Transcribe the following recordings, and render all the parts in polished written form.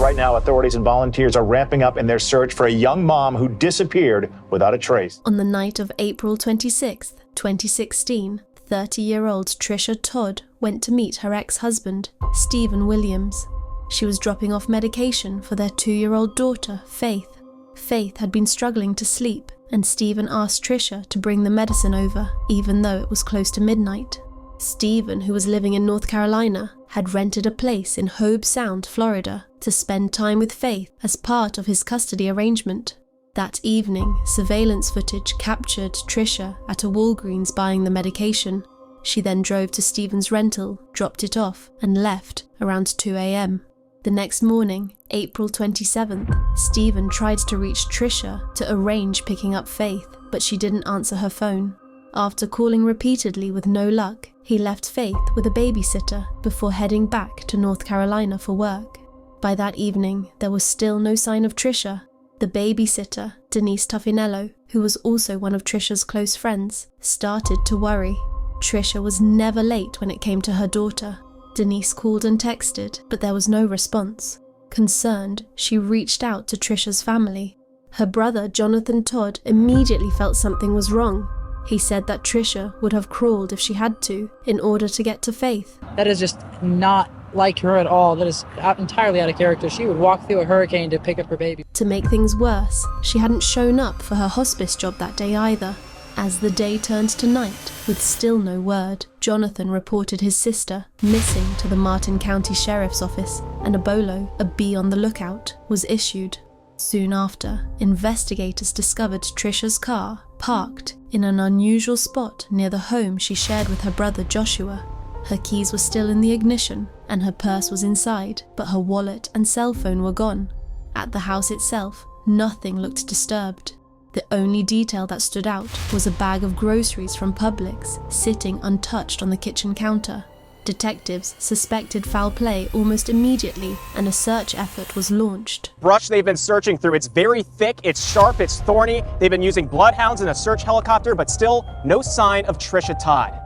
Right now, authorities and volunteers are ramping up in their search for a young mom who disappeared without a trace. On the night of April 26, 2016, 30-year-old Tricia Todd went to meet her ex-husband, Stephen Williams. She was dropping off medication for their 2-year-old daughter, Faith. Faith had been struggling to sleep, and Stephen asked Tricia to bring the medicine over, even though it was close to midnight. Stephen, who was living in North Carolina, had rented a place in Hobe Sound, Florida, to spend time with Faith as part of his custody arrangement. That evening, surveillance footage captured Tricia at a Walgreens buying the medication. She then drove to Stephen's rental, dropped it off, and left around 2 a.m. The next morning, April 27th, Stephen tried to reach Tricia to arrange picking up Faith, but she didn't answer her phone. After calling repeatedly with no luck, he left Faith with a babysitter before heading back to North Carolina for work. By that evening, there was still no sign of Tricia. The babysitter, Denise Tuffinello, who was also one of Tricia's close friends, started to worry. Tricia was never late when it came to her daughter. Denise called and texted, but there was no response. Concerned, she reached out to Tricia's family. Her brother, Jonathan Todd, immediately felt something was wrong. He said that Tricia would have crawled if she had to, in order to get to Faith. That is just not like her at all. That is entirely out of character. She would walk through a hurricane to pick up her baby. To make things worse, she hadn't shown up for her hospice job that day either. As the day turned to night, with still no word, Jonathan reported his sister missing to the Martin County Sheriff's Office, and a BOLO, a be on the lookout, was issued. Soon after, investigators discovered Tricia's car parked in an unusual spot near the home she shared with her brother Joshua. Her keys were still in the ignition, and her purse was inside, but her wallet and cell phone were gone. At the house itself, nothing looked disturbed. The only detail that stood out was a bag of groceries from Publix sitting untouched on the kitchen counter. Detectives suspected foul play almost immediately, and a search effort was launched. Brush they've been searching through. It's very thick, it's sharp, it's thorny. They've been using bloodhounds and a search helicopter, but still no sign of Tricia Todd.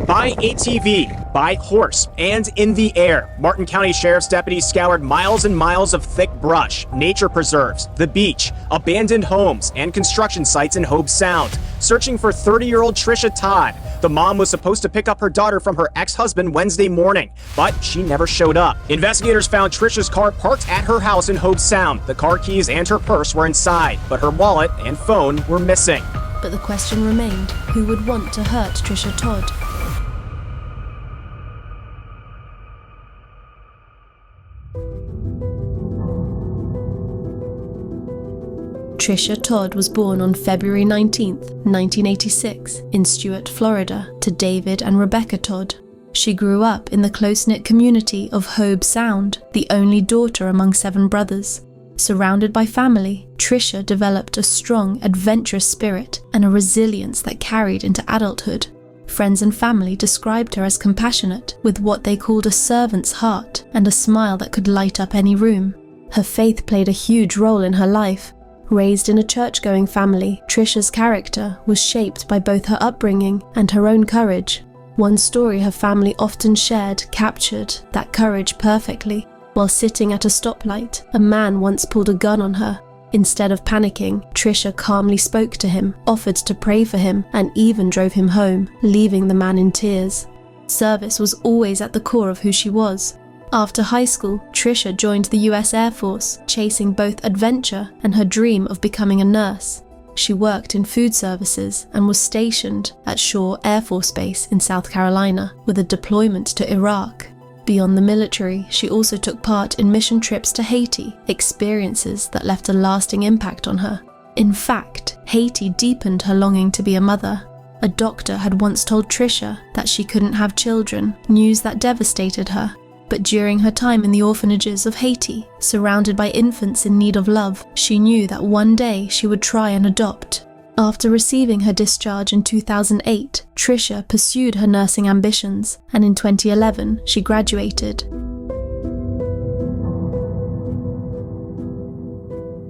By ATV, by horse, and in the air, Martin County Sheriff's deputies scoured miles and miles of thick brush, nature preserves, the beach, abandoned homes, and construction sites in Hobe Sound, searching for 30-year-old Tricia Todd. The mom was supposed to pick up her daughter from her ex-husband Wednesday morning, but she never showed up. Investigators found Tricia's car parked at her house in Hobe Sound. The car keys and her purse were inside, but her wallet and phone were missing. But the question remained, who would want to hurt Tricia Todd? Tricia Todd was born on February 19, 1986, in Stuart, Florida, to David and Rebecca Todd. She grew up in the close-knit community of Hobe Sound, the only daughter among 7 brothers. Surrounded by family, Tricia developed a strong, adventurous spirit and a resilience that carried into adulthood. Friends and family described her as compassionate, with what they called a servant's heart and a smile that could light up any room. Her faith played a huge role in her life. Raised in a church-going family, Tricia's character was shaped by both her upbringing and her own courage. One story her family often shared captured that courage perfectly. While sitting at a stoplight, a man once pulled a gun on her. Instead of panicking, Tricia calmly spoke to him, offered to pray for him, and even drove him home, leaving the man in tears. Service was always at the core of who she was. After high school, Tricia joined the US Air Force, chasing both adventure and her dream of becoming a nurse. She worked in food services and was stationed at Shaw Air Force Base in South Carolina, with a deployment to Iraq. Beyond the military, she also took part in mission trips to Haiti, experiences that left a lasting impact on her. In fact, Haiti deepened her longing to be a mother. A doctor had once told Tricia that she couldn't have children, news that devastated her. But during her time in the orphanages of Haiti, surrounded by infants in need of love, she knew that one day she would try and adopt. After receiving her discharge in 2008, Tricia pursued her nursing ambitions, and in 2011 she graduated.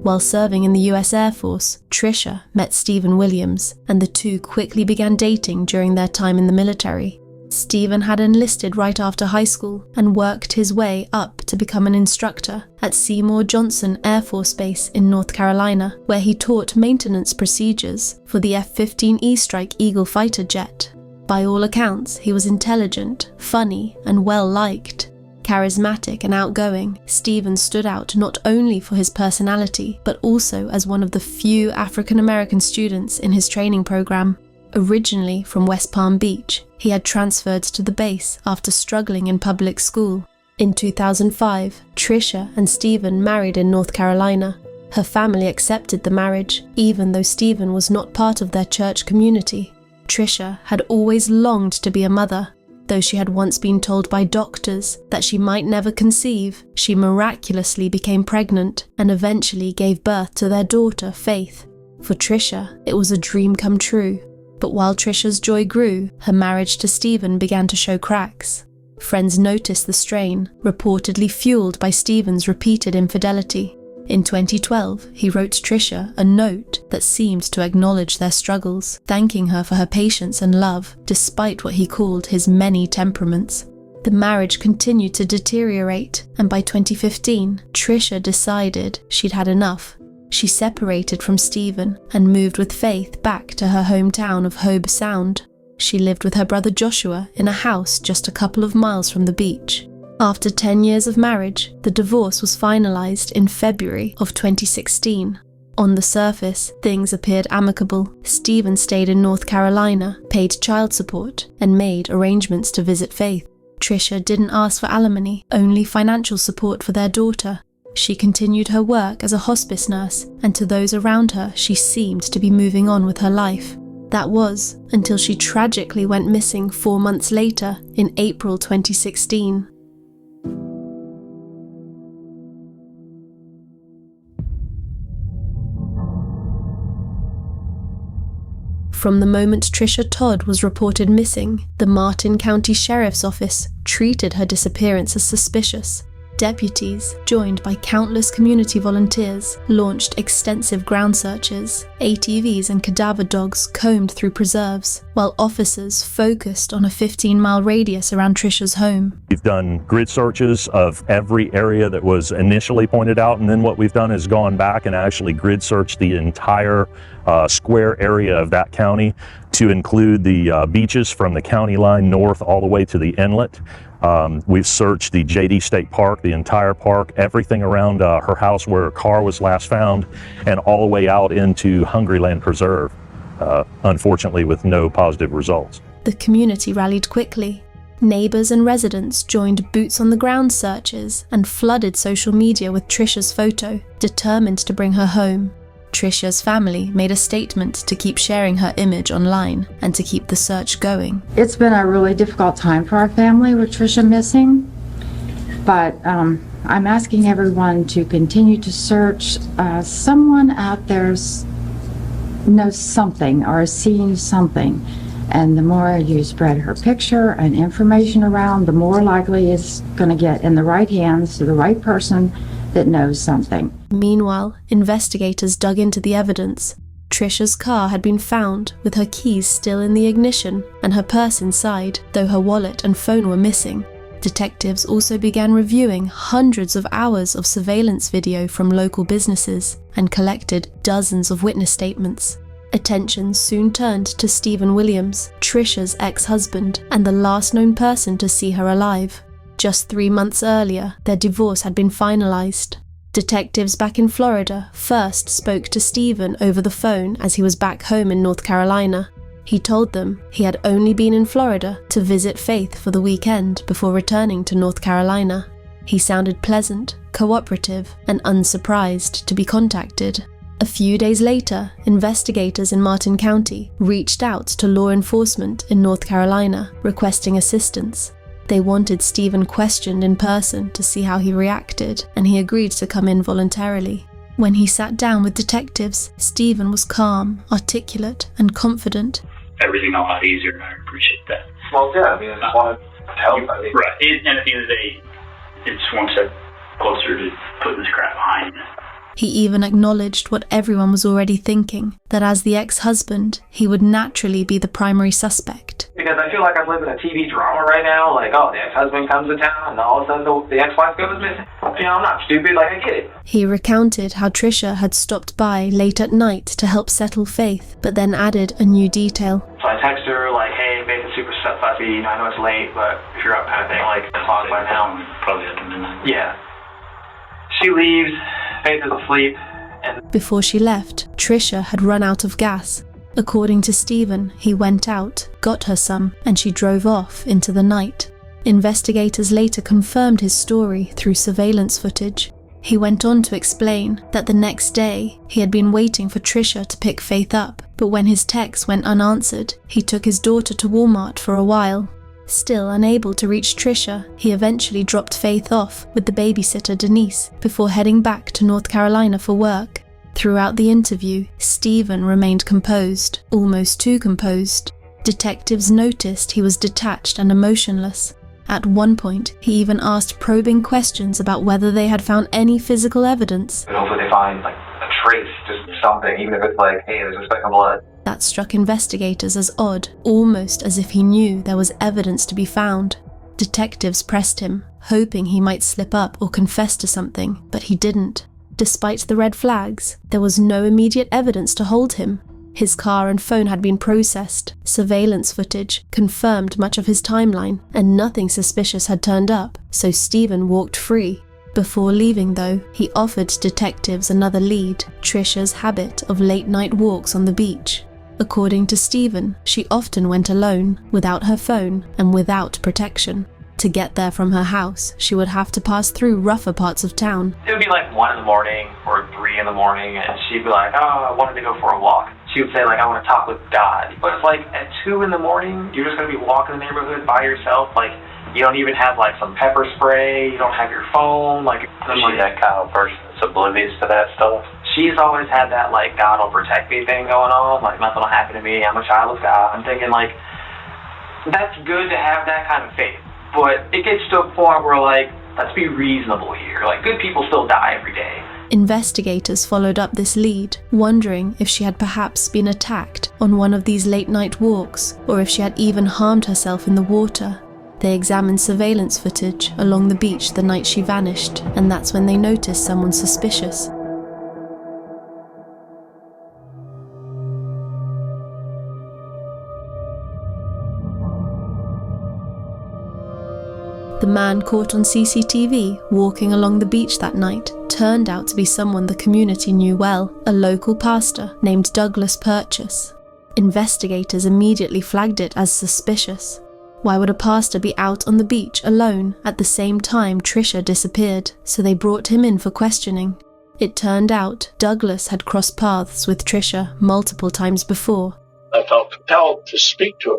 While serving in the US Air Force, Tricia met Stephen Williams, and the two quickly began dating during their time in the military. Steven had enlisted right after high school and worked his way up to become an instructor at Seymour Johnson Air Force Base in North Carolina, where he taught maintenance procedures for the F-15E Strike Eagle fighter jet. By all accounts, he was intelligent, funny, and well-liked. Charismatic and outgoing, Steven stood out not only for his personality, but also as one of the few African-American students in his training program. Originally from West Palm Beach, he had transferred to the base after struggling in public school. In 2005, Tricia and Steven married in North Carolina. Her family accepted the marriage, even though Steven was not part of their church community. Tricia had always longed to be a mother. Though she had once been told by doctors that she might never conceive, she miraculously became pregnant and eventually gave birth to their daughter, Faith. For Tricia, it was a dream come true. But while Tricia's joy grew, her marriage to Steven began to show cracks. Friends noticed the strain, reportedly fueled by Steven's repeated infidelity. In 2012, he wrote Tricia a note that seemed to acknowledge their struggles, thanking her for her patience and love, despite what he called his many temperaments. The marriage continued to deteriorate, and by 2015, Tricia decided she'd had enough. She separated from Steven and moved with Faith back to her hometown of Hobe Sound. She lived with her brother Joshua in a house just a couple of miles from the beach. After 10 years of marriage, the divorce was finalized in February of 2016. On the surface, things appeared amicable. Steven stayed in North Carolina, paid child support, and made arrangements to visit Faith. Tricia didn't ask for alimony, only financial support for their daughter. She continued her work as a hospice nurse, and to those around her, she seemed to be moving on with her life. That was until she tragically went missing 4 months later, in April 2016. From the moment Tricia Todd was reported missing, the Martin County Sheriff's Office treated her disappearance as suspicious. Deputies, joined by countless community volunteers, launched extensive ground searches. ATVs and cadaver dogs combed through preserves, while officers focused on a 15-mile radius around Tricia's home. We've done grid searches of every area that was initially pointed out, and then what we've done is gone back and actually grid searched the entire square area of that county to include the beaches from the county line north all the way to the inlet. We've searched the JD State Park, the entire park, everything around her house where her car was last found, and all the way out into Hungryland Preserve, unfortunately with no positive results. The community rallied quickly. Neighbors and residents joined boots-on-the-ground searches and flooded social media with Tricia's photo, determined to bring her home. Tricia's family made a statement to keep sharing her image online and to keep the search going. It's been a really difficult time for our family with Tricia missing, but I'm asking everyone to continue to search. Someone out there knows something or has seen something, and the more you spread her picture and information around, the more likely it's going to get in the right hands to the right person that knows something. Meanwhile, investigators dug into the evidence. Tricia's car had been found with her keys still in the ignition and her purse inside, though her wallet and phone were missing. Detectives also began reviewing hundreds of hours of surveillance video from local businesses and collected dozens of witness statements. Attention soon turned to Steven Williams, Tricia's ex-husband, and the last known person to see her alive. Just 3 months earlier, their divorce had been finalized. Detectives back in Florida first spoke to Steven over the phone as he was back home in North Carolina. He told them he had only been in Florida to visit Faith for the weekend before returning to North Carolina. He sounded pleasant, cooperative, and unsurprised to be contacted. A few days later, investigators in Martin County reached out to law enforcement in North Carolina, requesting assistance. They wanted Steven questioned in person to see how he reacted, and he agreed to come in voluntarily. When he sat down with detectives, Steven was calm, articulate, and confident. Everything a lot easier, and I appreciate that. Well, yeah, I mean, I just want to help. Right, and at the end of the day, it's one step closer to putting this crap behind me. He even acknowledged what everyone was already thinking, that as the ex-husband, he would naturally be the primary suspect. Because I feel like I'm living a TV drama right now. Like, oh, the ex-husband comes to town and all of a sudden the ex-wife goes missing. You know, I'm not stupid. Like, I get it. He recounted how Tricia had stopped by late at night to help settle Faith, but then added a new detail. So I text her, like, hey, Faith is super fussy. You know, I know it's late, but if you're up kind of thing, like, the clock by now. Probably after midnight. Yeah. She leaves. Faith is asleep. And Before she left, Tricia had run out of gas. According to Steven, he went out, got her some, and she drove off into the night. Investigators later confirmed his story through surveillance footage. He went on to explain that the next day, he had been waiting for Tricia to pick Faith up, but when his texts went unanswered, he took his daughter to Walmart for a while. Still unable to reach Tricia, he eventually dropped Faith off with the babysitter Denise before heading back to North Carolina for work. Throughout the interview, Steven remained composed, almost too composed. Detectives noticed he was detached and emotionless. At one point, he even asked probing questions about whether they had found any physical evidence. But hopefully they find, like, a trace, just something, even if it's like, hey, there's a speck of blood. That struck investigators as odd, almost as if he knew there was evidence to be found. Detectives pressed him, hoping he might slip up or confess to something, but he didn't. Despite the red flags, there was no immediate evidence to hold him. His car and phone had been processed, surveillance footage confirmed much of his timeline, and nothing suspicious had turned up, so Steven walked free. Before leaving though, he offered detectives another lead, Tricia's habit of late-night walks on the beach. According to Steven, she often went alone, without her phone, and without protection. To get there from her house, she would have to pass through rougher parts of town. It would be like 1 in the morning or 3 in the morning, and she'd be like, oh, I wanted to go for a walk. She would say, like, I want to talk with God. But it's like, at 2 in the morning, you're just going to be walking the neighborhood by yourself. Like, you don't even have, like, some pepper spray. You don't have your phone. Like, Is she that kind of person that's oblivious to that stuff? She's always had that, like, God will protect me thing going on. Like, nothing will happen to me. I'm a child of God. I'm thinking, like, that's good to have that kind of faith. But it gets to a point where, like, let's be reasonable here. Like, good people still die every day. Investigators followed up this lead, wondering if she had perhaps been attacked on one of these late-night walks, or if she had even harmed herself in the water. They examined surveillance footage along the beach the night she vanished, and that's when they noticed someone suspicious. The man caught on CCTV walking along the beach that night turned out to be someone the community knew well, a local pastor named Douglas Purchase. Investigators immediately flagged it as suspicious. Why would a pastor be out on the beach alone at the same time Tricia disappeared? So they brought him in for questioning. It turned out Douglas had crossed paths with Tricia multiple times before. I felt compelled to speak to her.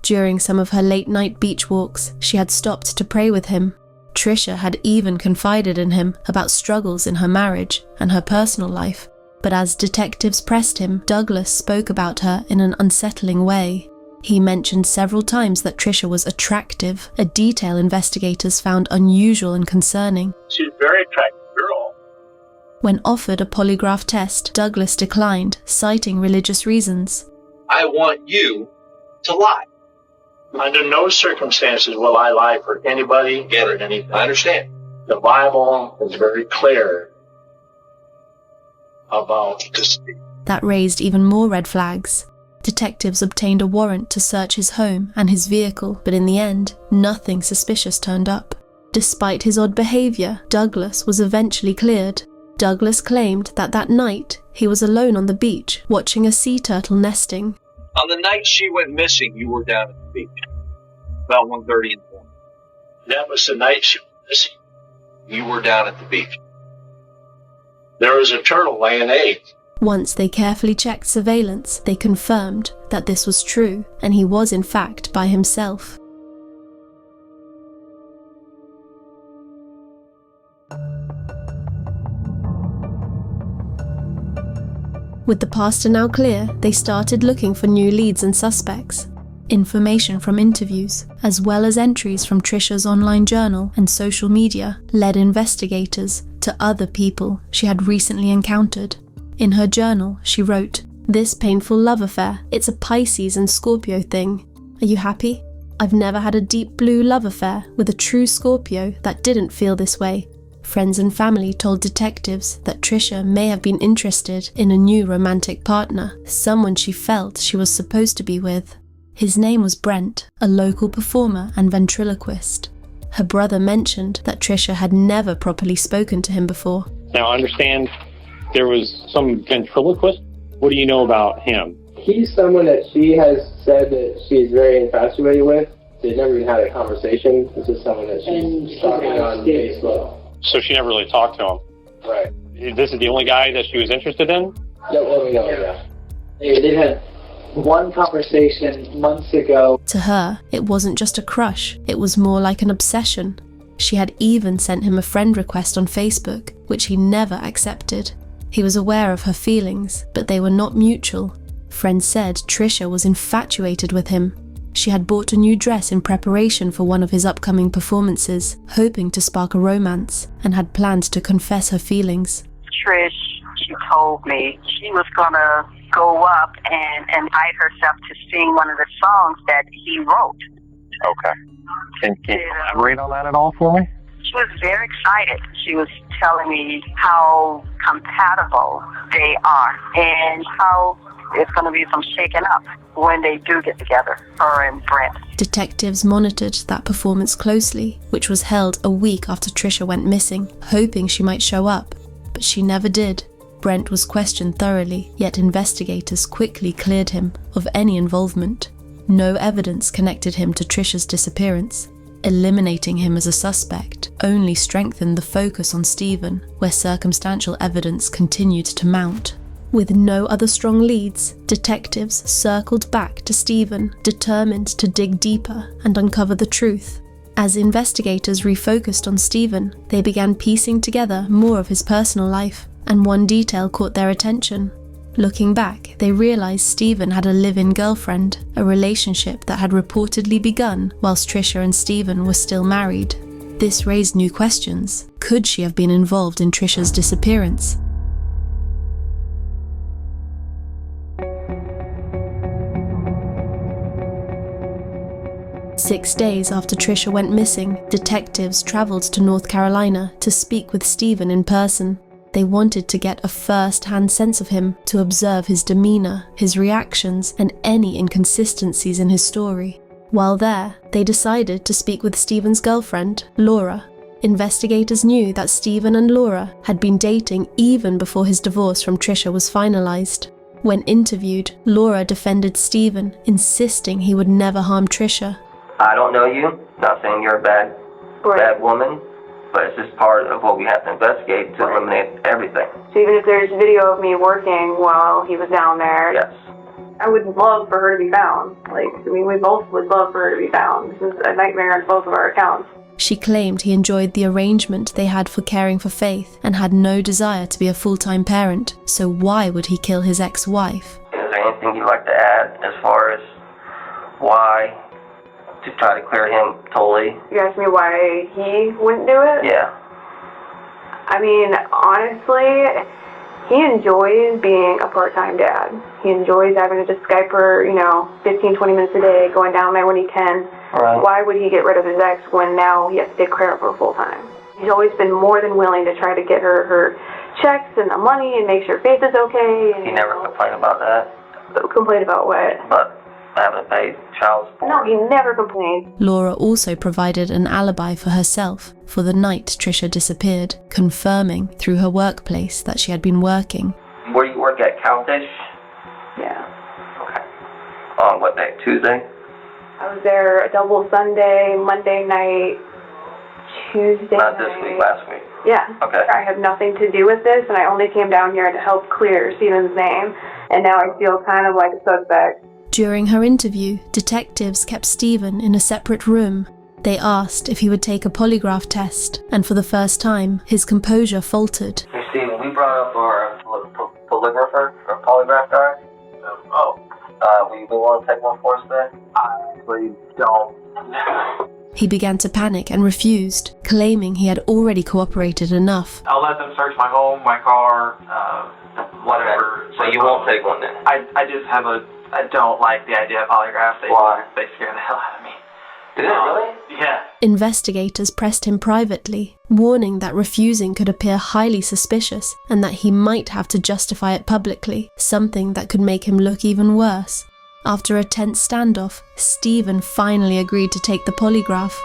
During some of her late-night beach walks, she had stopped to pray with him. Tricia had even confided in him about struggles in her marriage and her personal life. But as detectives pressed him, Douglas spoke about her in an unsettling way. He mentioned several times that Tricia was attractive, a detail investigators found unusual and concerning. She's a very attractive girl. When offered a polygraph test, Douglas declined, citing religious reasons. I want you to lie. Under no circumstances will I lie for anybody or anything. I understand. The Bible is very clear about deceit. That raised even more red flags. Detectives obtained a warrant to search his home and his vehicle, but in the end, nothing suspicious turned up. Despite his odd behavior, Douglas was eventually cleared. Douglas claimed that that night, he was alone on the beach, watching a sea turtle nesting. On the night she went missing, you were down at the beach. About 1:30 in the morning. That was the night she went missing. You were down at the beach. There was a turtle laying eggs. Once they carefully checked surveillance, they confirmed that this was true, and he was in fact by himself. With the pastor now clear, they started looking for new leads and suspects. Information from interviews, as well as entries from Tricia's online journal and social media, led investigators to other people she had recently encountered. In her journal, she wrote, "This painful love affair, it's a Pisces and Scorpio thing. Are you happy? I've never had a deep blue love affair with a true Scorpio that didn't feel this way." Friends and family told detectives that Tricia may have been interested in a new romantic partner, someone she felt she was supposed to be with. His name was Brent, a local performer and ventriloquist. Her brother mentioned that Tricia had never properly spoken to him before. Now, I understand there was some ventriloquist. What do you know about him? He's someone that she has said that she's very infatuated with. They've never even had a conversation. This is someone that she's talking on Facebook. So she never really talked to him. Right. This is the only guy that she was interested in? Yeah, well, we know, yeah. They had one conversation months ago. To her, it wasn't just a crush, it was more like an obsession. She had even sent him a friend request on Facebook, which he never accepted. He was aware of her feelings, but they were not mutual. Friends said Tricia was infatuated with him. She had bought a new dress in preparation for one of his upcoming performances, hoping to spark a romance, and had planned to confess her feelings. Trish, she told me she was gonna go up and invite herself to sing one of the songs that he wrote. Okay. Can you elaborate on that at all for me? She was very excited. She was telling me how compatible they are and how it's going to be some shaking up when they do get together, her and Brent. Detectives monitored that performance closely, which was held a week after Tricia went missing, hoping she might show up, but she never did. Brent was questioned thoroughly, yet investigators quickly cleared him of any involvement. No evidence connected him to Tricia's disappearance. Eliminating him as a suspect only strengthened the focus on Steven, where circumstantial evidence continued to mount. With no other strong leads, detectives circled back to Steven, determined to dig deeper and uncover the truth. As investigators refocused on Steven, they began piecing together more of his personal life, and one detail caught their attention. Looking back, they realized Steven had a live-in girlfriend, a relationship that had reportedly begun whilst Tricia and Steven were still married. This raised new questions. Could she have been involved in Tricia's disappearance? Six days after Tricia went missing, detectives traveled to North Carolina to speak with Steven in person. They wanted to get a first-hand sense of him, to observe his demeanor, his reactions, and any inconsistencies in his story. While there, they decided to speak with Steven's girlfriend, Laura. Investigators knew that Steven and Laura had been dating even before his divorce from Tricia was finalized. When interviewed, Laura defended Steven, insisting he would never harm Tricia. I don't know you, not saying you're a bad woman, but it's just part of what we have to investigate to eliminate everything. So even if there's video of me working while he was down there, yes, I would love for her to be found. We both would love for her to be found. This is a nightmare on both of our accounts. She claimed he enjoyed the arrangement they had for caring for Faith and had no desire to be a full-time parent, so why would he kill his ex-wife? Is there anything you'd like to add as far as why, to try to clear him totally? You asked me why he wouldn't do it? Yeah. I mean, honestly, he enjoys being a part-time dad. He enjoys having to just Skype her, 15, 20 minutes a day, going down there when he can. Right. Why would he get rid of his ex when now he has to take care of her full-time? He's always been more than willing to try to get her checks and the money and make sure Faith is okay. And, he never complained about that? Complained about what? But having to pay child support. No, he never complained. Laura also provided an alibi for herself for the night Tricia disappeared, confirming through her workplace that she had been working. Where you work at, Cowfish? Yeah. Okay. On what day? Tuesday? I was there a double Sunday, Monday night, Tuesday Not night. this week, last week. Yeah. Okay. I have nothing to do with this, and I only came down here to help clear Steven's name, and now I feel kind of like a suspect. During her interview, detectives kept Steven in a separate room. They asked if he would take a polygraph test, and for the first time, his composure faltered. Hey, Steven, we brought up our polygrapher, or polygraph guy. We want to take one for us today? I actually don't. He began to panic and refused, claiming he had already cooperated enough. I'll let them search my home, my car, whatever. Okay. So you won't take one then? I don't like the idea of polygraphs. Why? They scare the hell out of me. Did it really? Yeah. Investigators pressed him privately, warning that refusing could appear highly suspicious and that he might have to justify it publicly, something that could make him look even worse. After a tense standoff, Steven finally agreed to take the polygraph.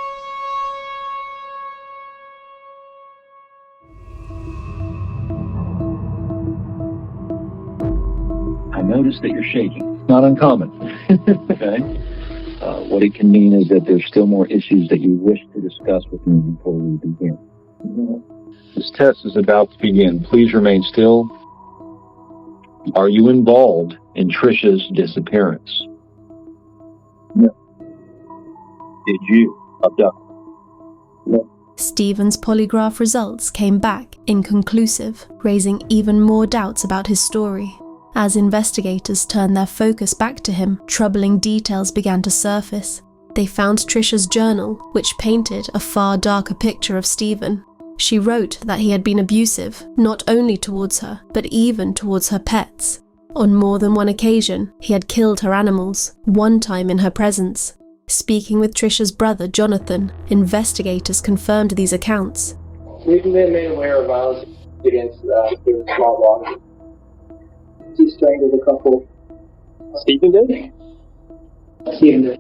I notice that you're shaking. Not uncommon. Okay? What it can mean is that there's still more issues that you wish to discuss with me before we begin. This test is about to begin. Please remain still. Are you involved in Tricia's disappearance? No. Did you abduct? No. Steven's polygraph results came back inconclusive, raising even more doubts about his story. As investigators turned their focus back to him, troubling details began to surface. They found Tricia's journal, which painted a far darker picture of Steven. She wrote that he had been abusive, not only towards her, but even towards her pets. On more than one occasion, he had killed her animals, one time in her presence. Speaking with Tricia's brother, Jonathan, investigators confirmed these accounts. We've been made aware of violence against the small dogs. He strangled a couple. Steven did? Steven did.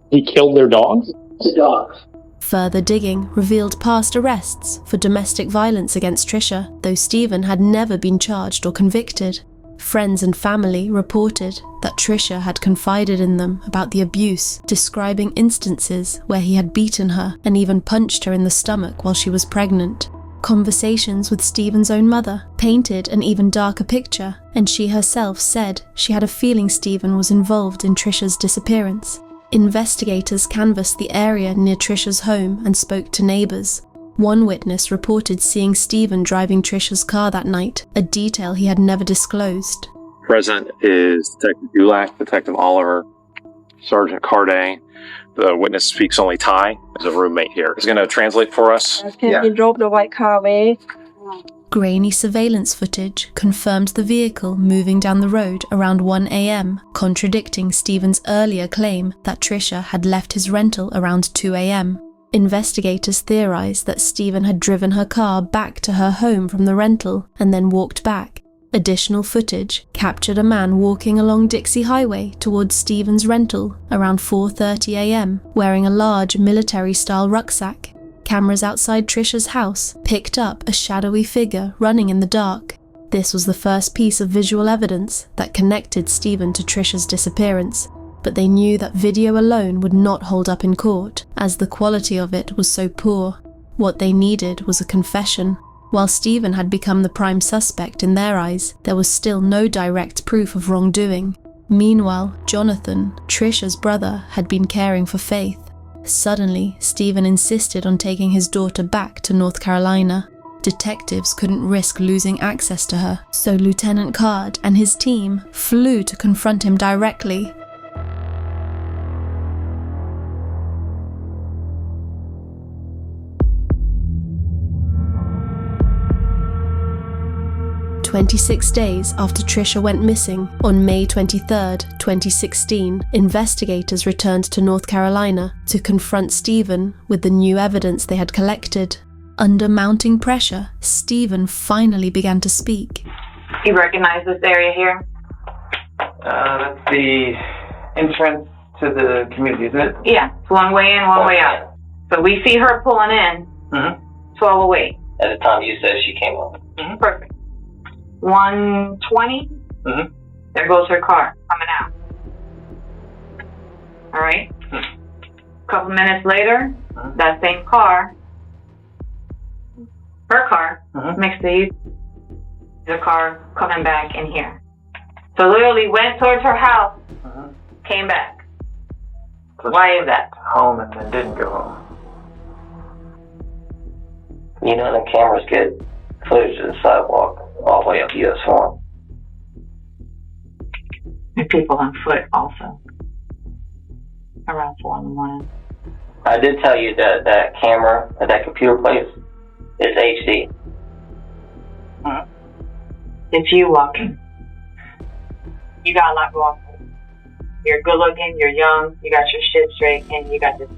He killed their dogs? The dogs. Further digging revealed past arrests for domestic violence against Tricia, though Steven had never been charged or convicted. Friends and family reported that Tricia had confided in them about the abuse, describing instances where he had beaten her and even punched her in the stomach while she was pregnant. Conversations with Steven's own mother painted an even darker picture, and she herself said she had a feeling Steven was involved in Tricia's disappearance. Investigators canvassed the area near Tricia's home and spoke to neighbors. One witness reported seeing Steven driving Tricia's car that night, a detail he had never disclosed. Present is Detective Dulac, Detective Oliver, Sergeant Carday. The witness speaks only Thai. There's a roommate here. He's going to translate for us. Can you drop the white car away? Grainy surveillance footage confirmed the vehicle moving down the road around 1 a.m., contradicting Steven's earlier claim that Tricia had left his rental around 2 a.m. Investigators theorized that Steven had driven her car back to her home from the rental and then walked back. Additional footage captured a man walking along Dixie Highway towards Steven's rental around 4:30 a.m., wearing a large military-style rucksack. Cameras outside Tricia's house picked up a shadowy figure running in the dark. This was the first piece of visual evidence that connected Steven to Tricia's disappearance, but they knew that video alone would not hold up in court, as the quality of it was so poor. What they needed was a confession. While Steven had become the prime suspect in their eyes, there was still no direct proof of wrongdoing. Meanwhile, Jonathan, Tricia's brother, had been caring for Faith. Suddenly, Steven insisted on taking his daughter back to North Carolina. Detectives couldn't risk losing access to her, so Lieutenant Card and his team flew to confront him directly. "26 days after Tricia went missing, on May 23, 2016, investigators returned to North Carolina to confront Steven with the new evidence they had collected. Under mounting pressure, Steven finally began to speak. You recognize this area here? That's the entrance to the community, isn't it? Yeah, it's one way in, one way out. So we see her pulling in, 12:08. At the time you said she came up. Perfect. 1:20, there goes her car coming out. All right. A couple minutes later, that same car, her car, next to you, the car coming back in here. So literally went towards her house, came back. So why is that? Home and then didn't go home. You know the cameras get footage of the sidewalk all the way up US 1. And people on foot also. Around 4 in the morning. I did tell you that that camera at that computer place is HD. It's you walking. You got a lot going for you. You're good looking, you're young, you got your shit straight, and you got this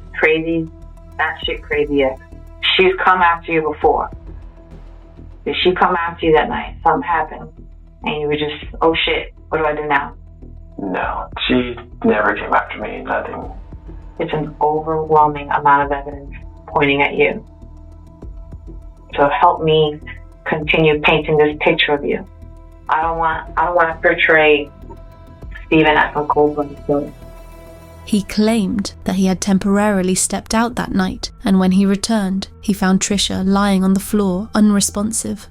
batshit crazy ex. She's come after you before. Did she come after you that night? Something happened, and you were just, oh shit, what do I do now? No, she never came after me, nothing. It's an overwhelming amount of evidence pointing at you. So help me continue painting this picture of you. I don't want to portray Steven as some cold-blooded killer. He claimed that he had temporarily stepped out that night, and when he returned, he found Tricia lying on the floor, unresponsive.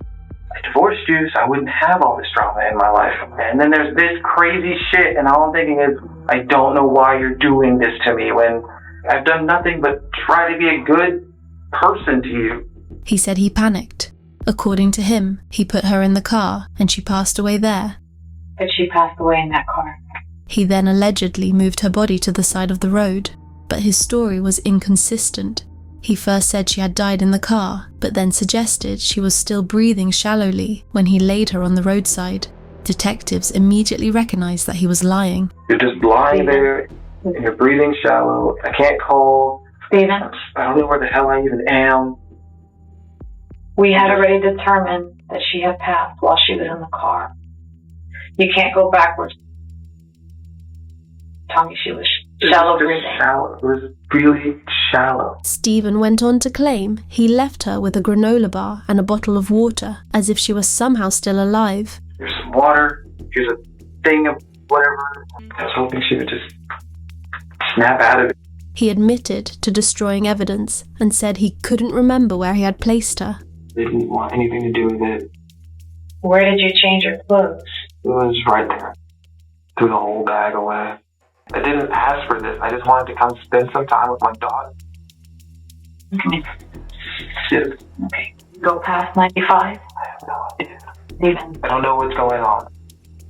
I divorced you so I wouldn't have all this drama in my life. And then there's this crazy shit, and all I'm thinking is, I don't know why you're doing this to me when I've done nothing but try to be a good person to you. He said he panicked. According to him, he put her in the car, and she passed away there. That she passed away in that car. He then allegedly moved her body to the side of the road, but his story was inconsistent. He first said she had died in the car, but then suggested she was still breathing shallowly when he laid her on the roadside. Detectives immediately recognized that he was lying. You're just lying there, and you're breathing shallow. I can't call. Steven? I don't know where the hell I even am. We had already determined that she had passed while she was in the car. You can't go backwards. Tell me she was shallow breathing. It was really shallow. Steven went on to claim he left her with a granola bar and a bottle of water, as if she was somehow still alive. Here's some water. Here's a thing of whatever. I was hoping she would just snap out of it. He admitted to destroying evidence and said he couldn't remember where he had placed her. Didn't want anything to do with it. Where did you change your clothes? It was right there. Threw the whole bag away. I didn't ask for this. I just wanted to come spend some time with my daughter. Okay. Shit. Okay. Go past 95? I have no idea. Steven. I don't know what's going on.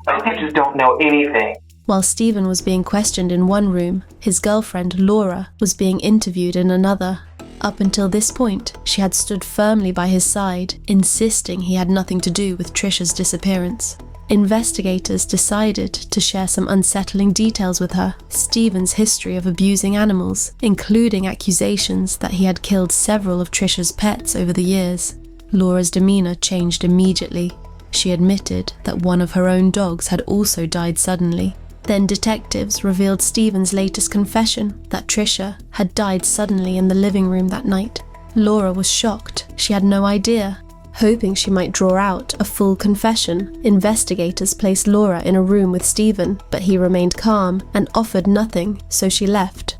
I just don't know anything. While Steven was being questioned in one room, his girlfriend, Laura, was being interviewed in another. Up until this point, she had stood firmly by his side, insisting he had nothing to do with Tricia's disappearance. Investigators decided to share some unsettling details with her. Steven's history of abusing animals, including accusations that he had killed several of Tricia's pets over the years. Laura's demeanor changed immediately. She admitted that one of her own dogs had also died suddenly. Then detectives revealed Steven's latest confession, that Tricia had died suddenly in the living room that night. Laura was shocked. She had no idea. Hoping she might draw out a full confession, investigators placed Laura in a room with Steven, but he remained calm and offered nothing, so she left.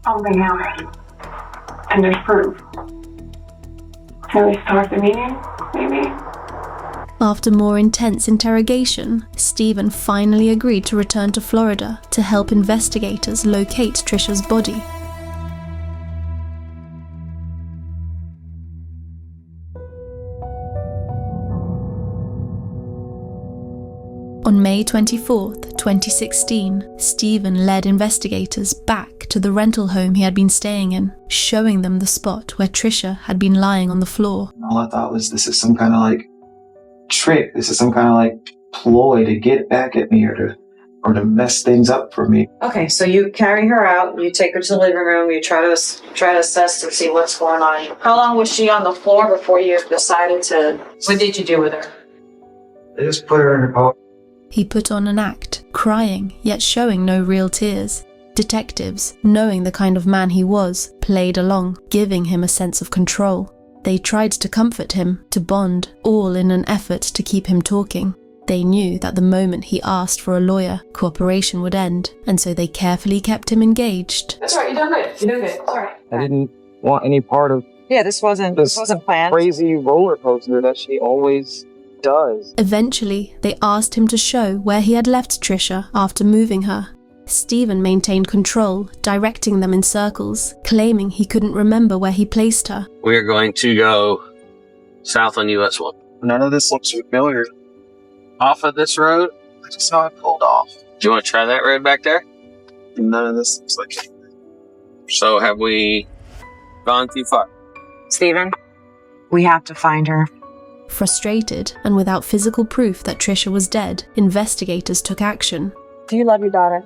I'm being out. And there's proof. Can we start the meeting, maybe? After more intense interrogation, Steven finally agreed to return to Florida to help investigators locate Tricia's body. On May 24th, 2016, Steven led investigators back to the rental home he had been staying in, showing them the spot where Tricia had been lying on the floor. All I thought was, this is some kind of like trick, this is some kind of like ploy to get back at me or to mess things up for me. Okay, so you carry her out, you take her to the living room, you try to assess to see what's going on. How long was she on the floor before you decided to... What did you do with her? I just put her in her car. He put on an act, crying, yet showing no real tears. Detectives, knowing the kind of man he was, played along, giving him a sense of control. They tried to comfort him, to bond, all in an effort to keep him talking. They knew that the moment he asked for a lawyer, cooperation would end, and so they carefully kept him engaged. That's right, you're doing good. You're doing good. It's all right. I didn't want any part of this wasn't planned. Crazy roller coaster that she always does. Eventually, they asked him to show where he had left Tricia after moving her. Steven maintained control, directing them in circles, claiming he couldn't remember where he placed her. We're going to go south on US 1. None of this looks familiar. Off of this road? I just saw it pulled off. Do you want to try that road back there? None of this looks like anything. So have we Gone too far. Steven, we have to find her. Frustrated and without physical proof that Tricia was dead, investigators took action. Do you love your daughter?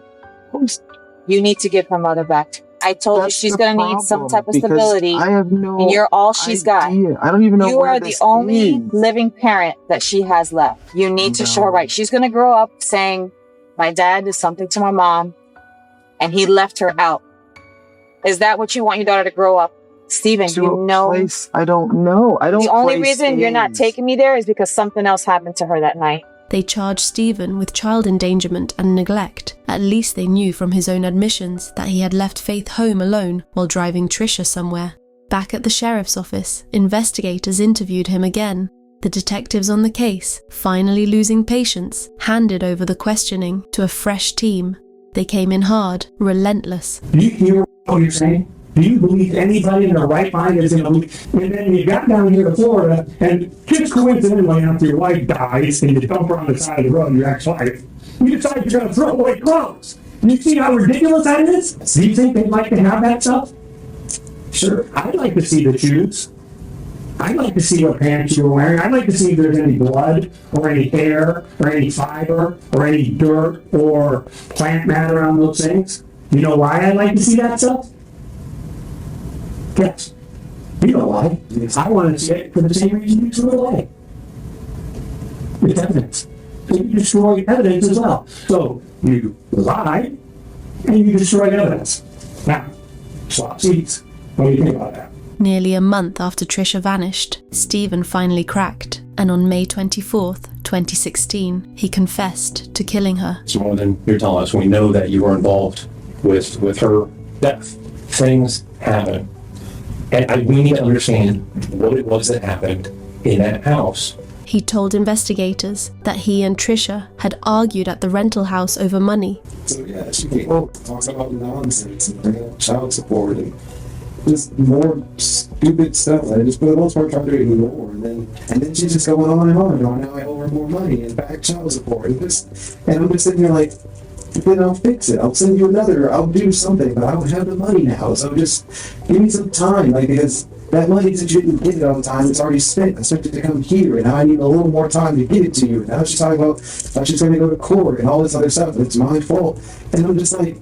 You need to give her mother back. I told you she's going to need some type of stability. I have no and you're all she's got. I don't even know You where are the only living parent that she has left. You need to show her right. She's going to grow up saying, my dad did something to my mom, and he left her out. Is that what you want your daughter to grow up? Steven, to you a know. place I don't know. I don't. The only play reason you're not games. taking me there is because something else happened to her that night. They charged Stephen with child endangerment and neglect. At least they knew from his own admissions that he had left Faith home alone while driving Tricia somewhere. Back at the sheriff's office, investigators interviewed him again. The detectives on the case, finally losing patience, handed over the questioning to a fresh team. They came in hard, relentless. Do you hear what you're saying? Do you believe anybody in their right mind is going to believe? And then you got down here to Florida, and just coincidentally, after your wife dies, and you dump her on the side of the road, your ex-wife, you decide you're going to throw away clothes. You see how ridiculous that is? Do you think they'd like to have that stuff? Sure. I'd like to see the shoes. I'd like to see what pants you were wearing. I'd like to see if there's any blood, or any hair, or any fiber, or any dirt, or plant matter on those things. You know why I'd like to see that stuff? Yes. You know why. I want to see it for the same reason you threw it away. It's evidence. So you destroy evidence as well. So you lie, and you destroy evidence. Now, swap seats. What do you think about that? Nearly a month after Tricia vanished, Stephen finally cracked, and on May 24th, 2016, he confessed to killing her. It's more than you're telling us. We know that you were involved with her death. Things happen. And we need to understand what it was that happened in that house. He told investigators that he and Tricia had argued at the rental house over money. So yeah, she came up, talks about nonsense and bringing up child support and just more stupid stuff. I just for the most part tried to ignore, and then she's just going on and on. Now I owe her more money and back child support, and I'm just sitting here like, then I'll fix it. I'll send you another. I'll do something, but I don't have the money now. So just give me some time, like, because that money that you didn't get it on time, it's already spent. I expected to come here, and now I need a little more time to get it to you. And now she's talking about how she's going to go to court and all this other stuff. It's my fault, and I'm just like,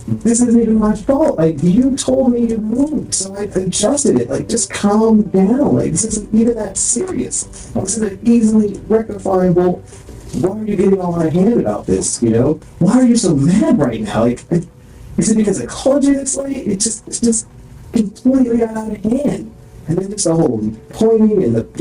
this isn't even my fault. Like, you told me to move, so I adjusted it. Like, just calm down. Like, this isn't even that serious. This is an easily rectifiable. Why are you getting all out of hand about this, you know? Why are you so mad right now? Like, is it because I called you this late? It's just completely out of hand. And then just the whole pointing and it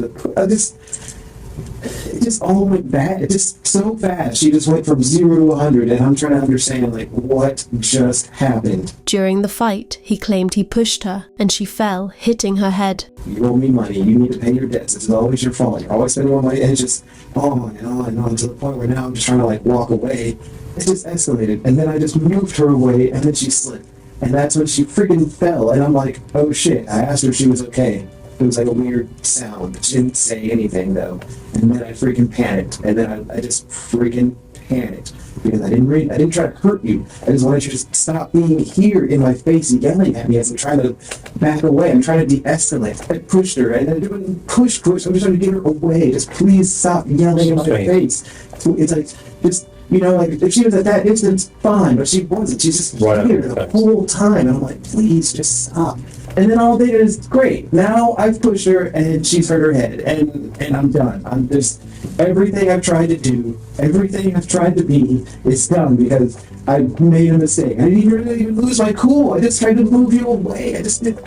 just all went bad. It just so fast. She just went from 0 to 100, and I'm trying to understand, like, what just happened. During the fight, he claimed he pushed her, and she fell, hitting her head. You owe me money. You need to pay your debts. This is always your fault. You're always spending more money, and it's just on and on and on to the point where now I'm just trying to, like, walk away. It just escalated, and then I just moved her away, and then she slipped. And that's when she freaking fell, and I'm like, oh shit. I asked her if she was okay. It was like a weird sound. She didn't say anything, though. And then I freaking panicked. And then I just freaking panicked. Because I didn't try to hurt you. I just wanted you to stop being here in my face and yelling at me as I'm trying to back away. I'm trying to de-escalate. I pushed her, and then doing push. I'm just trying to get her away. Just please stop yelling in my face. It's like, just, you know, like, if she was at that distance, fine. But she wasn't. She's just here the whole time. And I'm like, please, just stop. And then all they did is, great, now I've pushed her and she's hurt her head, and I'm done. I'm just, everything I've tried to do, everything I've tried to be is done because I made a mistake. I didn't even lose my cool. I just tried to move you away. I just did.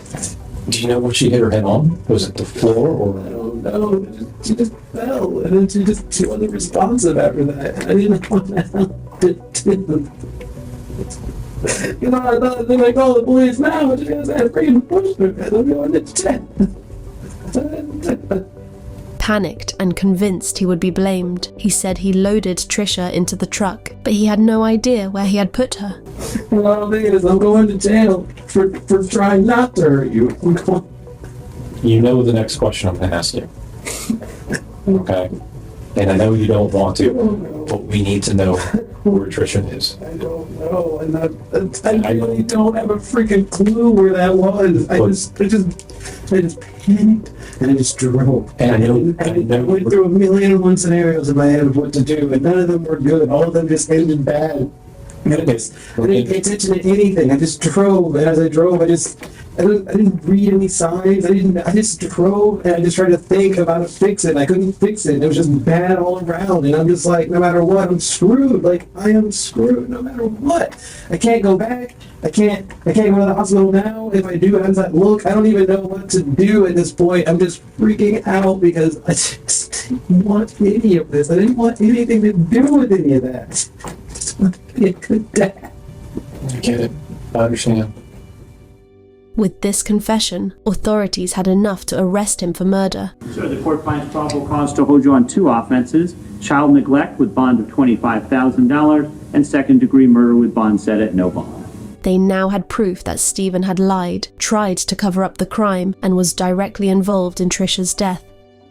Do you know what she hit her head on? Was it the floor or? I don't know. She just fell, and then she wasn't responsive after that. I didn't know what the hell to do. You know, I thought they might call the police now, but because I freaking pushed her, because I'm going to death. Panicked and convinced he would be blamed, he said he loaded Tricia into the truck, but he had no idea where he had put her. Well, the thing is, I'm going to jail for trying not to hurt you. You know the next question I'm going to ask you. Okay? And I know you don't want to, but we need to know where Tricia is? I don't know, and I really don't have a freaking clue where that was. I just panicked, and I just drove. And I went through 1,000,001 scenarios in my head of what to do, and none of them were good. All of them just ended bad. I didn't pay attention to anything. I just drove, and as I drove, I didn't read any signs. I just drove, and I just tried to think about how to fix it. I couldn't fix it. It was just bad all around, and I'm just like, no matter what, I'm screwed. Like, I am screwed no matter what. I can't go back. I can't go to the hospital now. If I do, how does that look? I don't even know what to do at this point. I'm just freaking out because I just didn't want any of this. I didn't want anything to do with any of that. I just want to be a good dad. I get it. I understand. With this confession, authorities had enough to arrest him for murder. So the court finds probable cause to hold you on 2 offenses: child neglect with bond of $25,000 and second-degree murder with bond set at no bond. They now had proof that Steven had lied, tried to cover up the crime, and was directly involved in Tricia's death.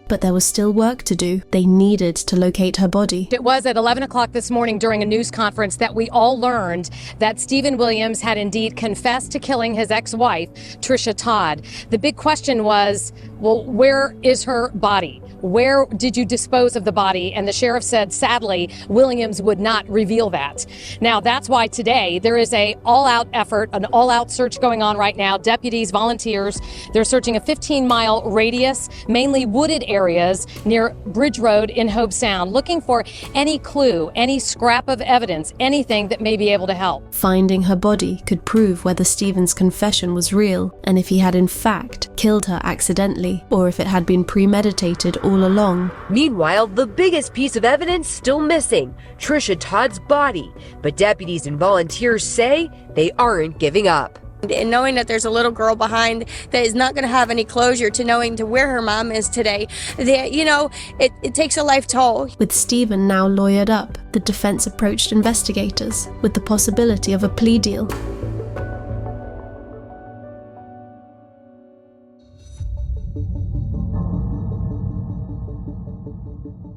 But there was still work to do. They needed to locate her body. It was at 11 o'clock this morning during a news conference that we all learned that Steven Williams had indeed confessed to killing his ex-wife, Tricia Todd. The big question was, well, where is her body? Where did you dispose of the body? And the sheriff said, sadly, Williams would not reveal that. Now, that's why today there is an all-out effort, an all-out search going on right now. Deputies, volunteers, they're searching a 15-mile radius, mainly wooded areas near Bridge Road in Hobe Sound, looking for any clue, any scrap of evidence, anything that may be able to help. Finding her body could prove whether Steven's confession was real, and if he had in fact killed her accidentally, or if it had been premeditated all along. Meanwhile, the biggest piece of evidence still missing: Tricia Todd's body. But deputies and volunteers say they aren't giving up. And knowing that there's a little girl behind that is not going to have any closure to knowing to where her mom is today, it takes a life toll. With Steven now lawyered up, the defense approached investigators with the possibility of a plea deal.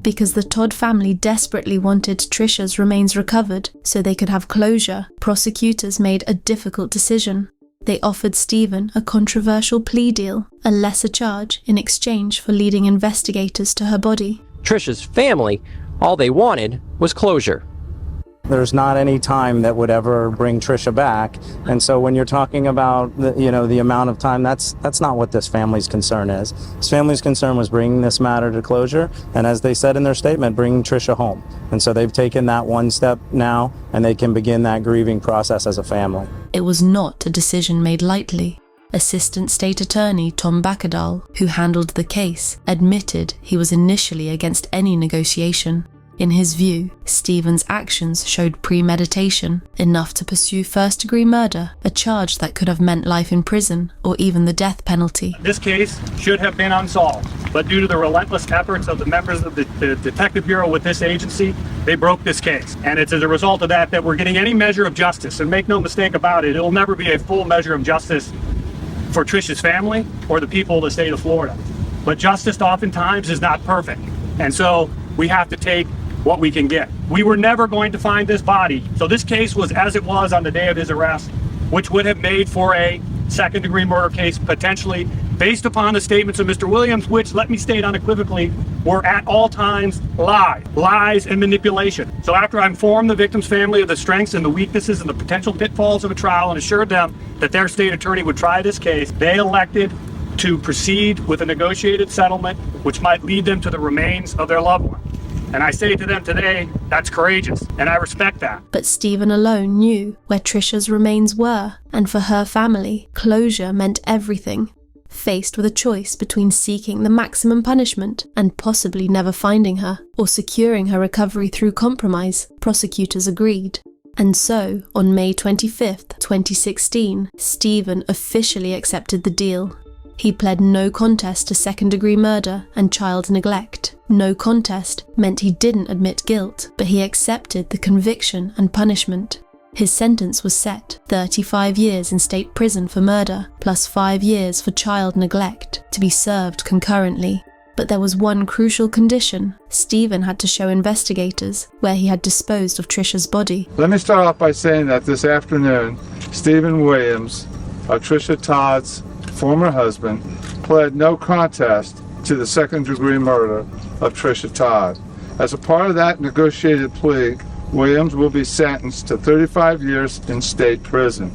Because the Todd family desperately wanted Tricia's remains recovered so they could have closure, prosecutors made a difficult decision. They offered Steven a controversial plea deal, a lesser charge in exchange for leading investigators to her body. Tricia's family, all they wanted was closure. There's not any time that would ever bring Tricia back, and so when you're talking about the amount of time, that's not what this family's concern is. This family's concern was bringing this matter to closure, and as they said in their statement, bringing Tricia home. And so they've taken that one step now, and they can begin that grieving process as a family. It was not a decision made lightly. Assistant State Attorney Tom Bakadal, who handled the case, admitted he was initially against any negotiation. In his view, Steven's actions showed premeditation, enough to pursue first-degree murder, a charge that could have meant life in prison or even the death penalty. This case should have been unsolved, but due to the relentless efforts of the members of the Detective Bureau with this agency, they broke this case. And it's as a result of that we're getting any measure of justice. And make no mistake about it, it'll never be a full measure of justice for Tricia's family or the people of the state of Florida. But justice oftentimes is not perfect. And so we have to take what we can get. We were never going to find this body. So this case was as it was on the day of his arrest, which would have made for a second-degree murder case, potentially, based upon the statements of Mr. Williams, which, let me state unequivocally, were at all times lies and manipulation. So after I informed the victim's family of the strengths and the weaknesses and the potential pitfalls of a trial and assured them that their state attorney would try this case, they elected to proceed with a negotiated settlement which might lead them to the remains of their loved one. And I say to them today, that's courageous, and I respect that. But Steven alone knew where Tricia's remains were, and for her family, closure meant everything. Faced with a choice between seeking the maximum punishment and possibly never finding her, or securing her recovery through compromise, prosecutors agreed. And so, on May 25th, 2016, Steven officially accepted the deal. He pled no contest to second-degree murder and child neglect. No contest meant he didn't admit guilt, but he accepted the conviction and punishment. His sentence was set: 35 years in state prison for murder, plus 5 years for child neglect, to be served concurrently. But there was one crucial condition Steven had to show investigators where he had disposed of Tricia's body. Let me start off by saying that this afternoon, Steven Williams, Tricia Todd's former husband, pled no contest to the second-degree murder of Tricia Todd. As a part of that negotiated plea, Williams will be sentenced to 35 years in state prison.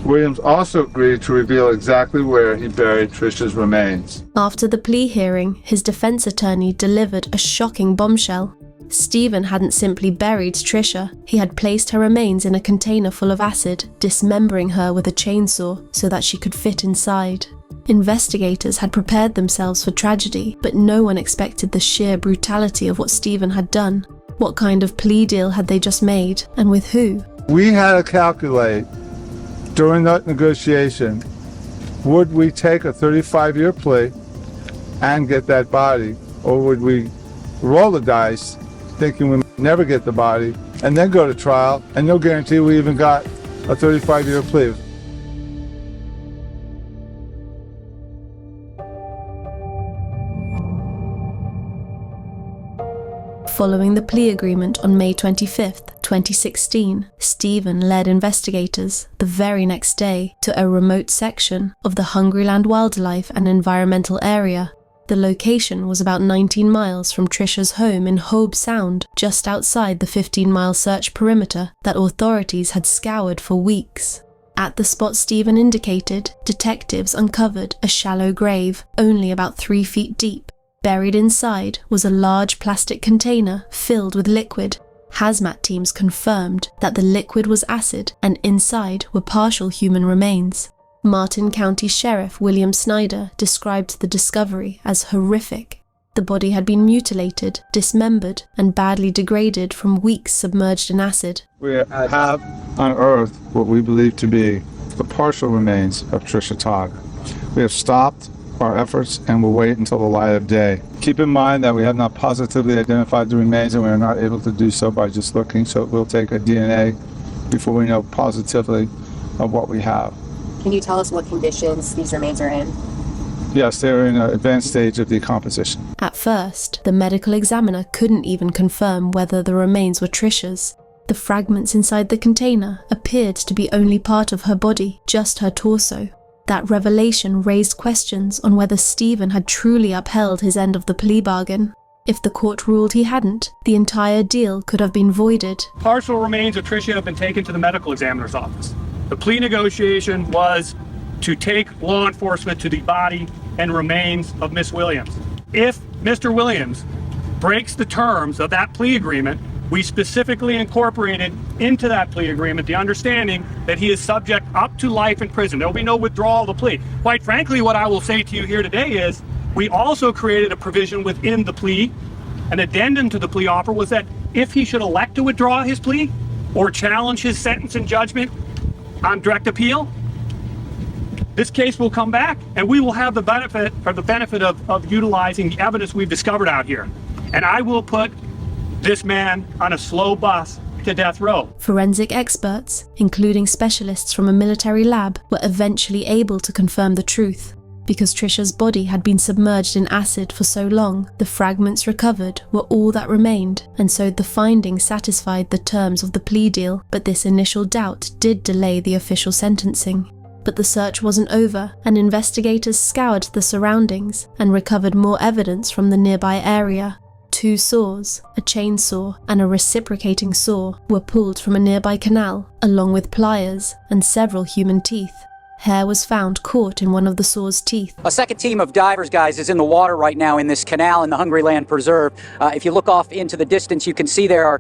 Williams also agreed to reveal exactly where he buried Tricia's remains. After the plea hearing, his defense attorney delivered a shocking bombshell. Steven hadn't simply buried Tricia, he had placed her remains in a container full of acid, dismembering her with a chainsaw so that she could fit inside. Investigators had prepared themselves for tragedy, but no one expected the sheer brutality of what Steven had done. What kind of plea deal had they just made, and with who? We had to calculate during that negotiation, would we take a 35-year plea and get that body, or would we roll the dice thinking we would never get the body and then go to trial and no guarantee we even got a 35-year plea. Following the plea agreement on May 25th, 2016, Steven led investigators the very next day to a remote section of the Hungryland Wildlife and Environmental Area. The location was about 19 miles from Tricia's home in Hobe Sound, just outside the 15-mile search perimeter that authorities had scoured for weeks. At the spot Steven indicated, detectives uncovered a shallow grave, only about 3 feet deep. Buried inside was a large plastic container filled with liquid. Hazmat teams confirmed that the liquid was acid and inside were partial human remains. Martin County Sheriff William Snyder described the discovery as horrific. The body had been mutilated, dismembered, and badly degraded from weeks submerged in acid. We have unearthed what we believe to be the partial remains of Tricia Todd. We have stopped our efforts and will wait until the light of day. Keep in mind that we have not positively identified the remains and we are not able to do so by just looking, so it will take a DNA before we know positively of what we have. Can you tell us what conditions these remains are in? Yes, they're in an advanced stage of decomposition. At first, the medical examiner couldn't even confirm whether the remains were Tricia's. The fragments inside the container appeared to be only part of her body, just her torso. That revelation raised questions on whether Steven had truly upheld his end of the plea bargain. If the court ruled he hadn't, the entire deal could have been voided. Partial remains of Tricia have been taken to the medical examiner's office. The plea negotiation was to take law enforcement to the body and remains of Miss Williams. If Mr. Williams breaks the terms of that plea agreement, we specifically incorporated into that plea agreement the understanding that he is subject up to life in prison. There will be no withdrawal of the plea. Quite frankly, what I will say to you here today is we also created a provision within the plea. An addendum to the plea offer was that if he should elect to withdraw his plea or challenge his sentence and judgment on direct appeal, this case will come back and we will have the benefit of utilizing the evidence we've discovered out here. And I will put this man on a slow bus to death row. Forensic experts, including specialists from a military lab, were eventually able to confirm the truth. Because Tricia's body had been submerged in acid for so long, the fragments recovered were all that remained, and so the findings satisfied the terms of the plea deal, but this initial doubt did delay the official sentencing. But the search wasn't over, and investigators scoured the surroundings and recovered more evidence from the nearby area. 2 saws, a chainsaw, and a reciprocating saw were pulled from a nearby canal, along with pliers and several human teeth. Hair was found caught in one of the saw's teeth. A second team of divers, guys, is in the water right now in this canal in the Hungryland Preserve. If you look off into the distance, you can see they're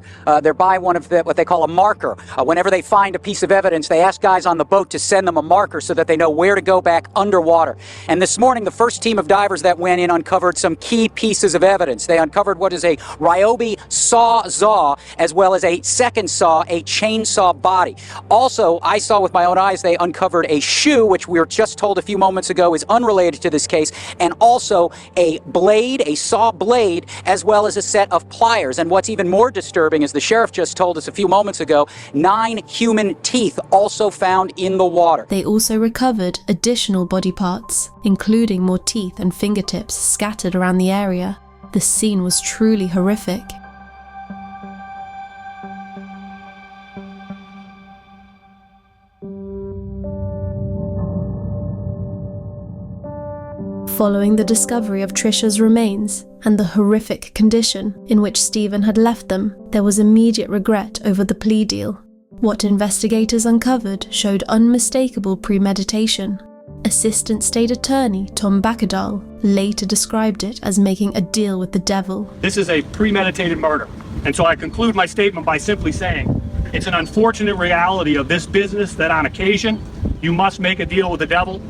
by one of what they call a marker. Whenever they find a piece of evidence, they ask guys on the boat to send them a marker so that they know where to go back underwater. And this morning, the first team of divers that went in uncovered some key pieces of evidence. They uncovered what is a Ryobi sawzall, as well as a second saw, a chainsaw body. Also, I saw with my own eyes, they uncovered a shoe, which we were just told a few moments ago is unrelated to this case, and also a blade, a saw blade, as well as a set of pliers. And what's even more disturbing, as the sheriff just told us a few moments ago, 9 human teeth also found in the water. They also recovered additional body parts, including more teeth and fingertips scattered around the area. The scene was truly horrific. Following the discovery of Tricia's remains and the horrific condition in which Steven had left them, there was immediate regret over the plea deal. What investigators uncovered showed unmistakable premeditation. Assistant State Attorney Tom Bakkedahl later described it as making a deal with the devil. This is a premeditated murder. And so I conclude my statement by simply saying it's an unfortunate reality of this business that on occasion you must make a deal with the devil,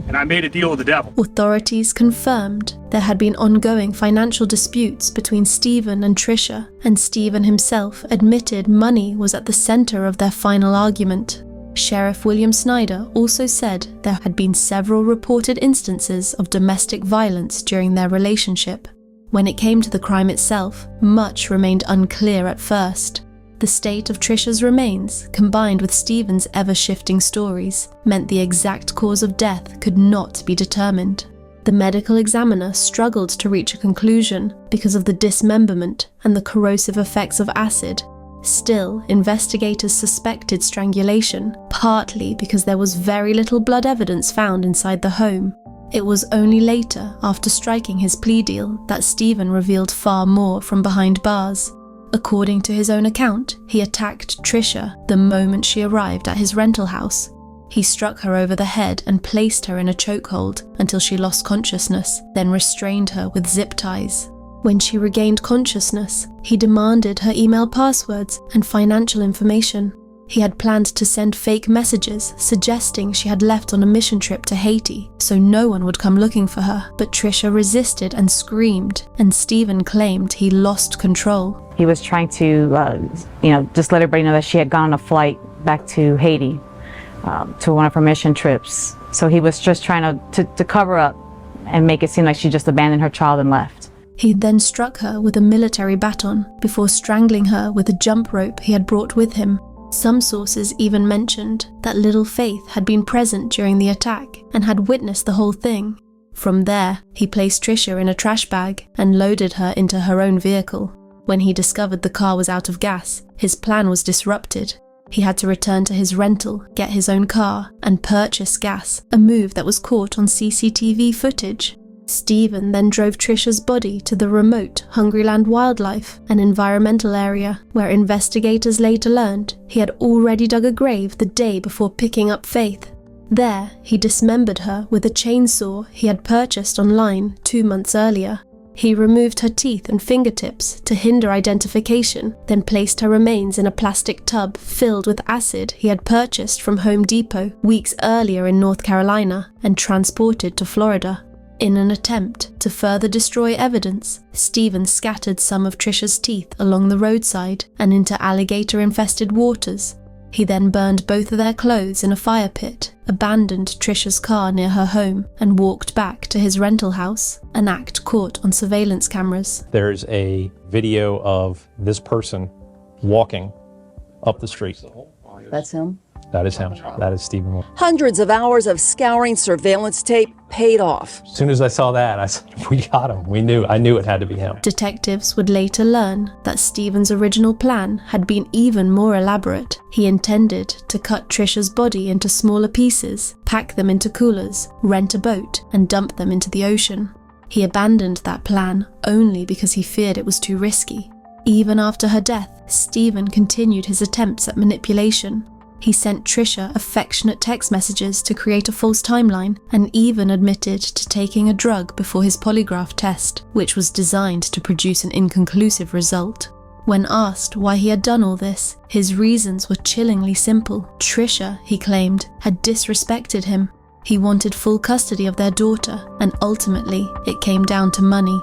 and I made a deal with the devil. Authorities confirmed there had been ongoing financial disputes between Steven and Tricia, and Steven himself admitted money was at the center of their final argument. Sheriff William Snyder also said there had been several reported instances of domestic violence during their relationship. When it came to the crime itself, much remained unclear at first. The state of Tricia's remains, combined with Steven's ever-shifting stories, meant the exact cause of death could not be determined. The medical examiner struggled to reach a conclusion because of the dismemberment and the corrosive effects of acid. Still, investigators suspected strangulation, partly because there was very little blood evidence found inside the home. It was only later, after striking his plea deal, that Steven revealed far more from behind bars. According to his own account, he attacked Tricia the moment she arrived at his rental house. He struck her over the head and placed her in a chokehold until she lost consciousness, then restrained her with zip ties. When she regained consciousness, he demanded her email passwords and financial information. He had planned to send fake messages suggesting she had left on a mission trip to Haiti so no one would come looking for her, but Tricia resisted and screamed, and Steven claimed he lost control. He was trying to, just let everybody know that she had gone on a flight back to Haiti, to one of her mission trips. So he was just trying to cover up and make it seem like she just abandoned her child and left. He then struck her with a military baton before strangling her with a jump rope he had brought with him. Some sources even mentioned that little Faith had been present during the attack and had witnessed the whole thing. From there, he placed Tricia in a trash bag and loaded her into her own vehicle. When he discovered the car was out of gas, his plan was disrupted. He had to return to his rental, get his own car, and purchase gas, a move that was caught on CCTV footage. Steven then drove Tricia's body to the remote Hungryland Wildlife, an environmental area where investigators later learned he had already dug a grave the day before picking up Faith. There, he dismembered her with a chainsaw he had purchased online 2 months earlier. He removed her teeth and fingertips to hinder identification, then placed her remains in a plastic tub filled with acid he had purchased from Home Depot weeks earlier in North Carolina and transported to Florida. In an attempt to further destroy evidence, Steven scattered some of Tricia's teeth along the roadside and into alligator-infested waters. He then burned both of their clothes in a fire pit, abandoned Tricia's car near her home, and walked back to his rental house, an act caught on surveillance cameras. There's a video of this person walking up the street. That's him? That is him. That is Steven. Hundreds of hours of scouring surveillance tape paid off. As soon as I saw that, I said, we got him. I knew it had to be him. Detectives would later learn that Steven's original plan had been even more elaborate. He intended to cut Tricia's body into smaller pieces, pack them into coolers, rent a boat, and dump them into the ocean. He abandoned that plan only because he feared it was too risky. Even after her death, Steven continued his attempts at manipulation. He sent Tricia affectionate text messages to create a false timeline and even admitted to taking a drug before his polygraph test, which was designed to produce an inconclusive result. When asked why he had done all this, his reasons were chillingly simple. Tricia, he claimed, had disrespected him. He wanted full custody of their daughter, and ultimately, it came down to money.